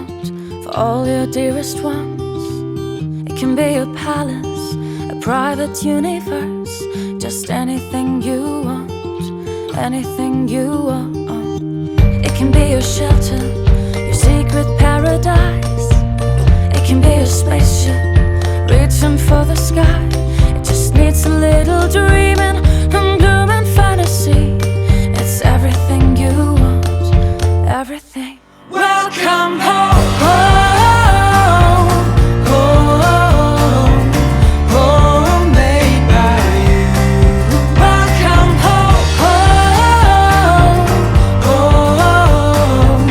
out for all your dearest ones. It can be a palace, a private universe, just anything you want, anything you want. It can be your shelter, your secret paradise. It can be a spaceship reaching for the sky. It just needs a little dreaming and gloom and fantasy. It's everything you want, everything. Welcome home, home, home made by you. Welcome home, home,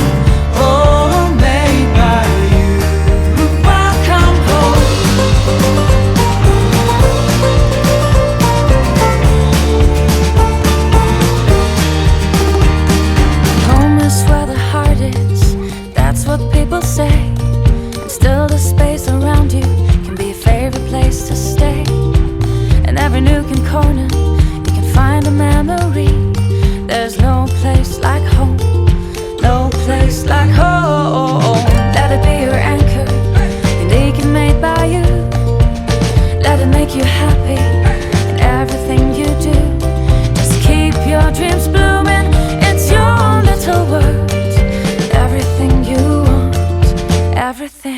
home made by you. Welcome home. Home is where the heart is, that's what people say. And still the space around you can be a favorite place to stay. In every nook and corner you can find a memory. There's no place like home, no place like home. Let it be your anchor, unique and made by you. Let it make you happy in everything you do. Just keep your dreams blooming, it's your little world. Everything you want, everything.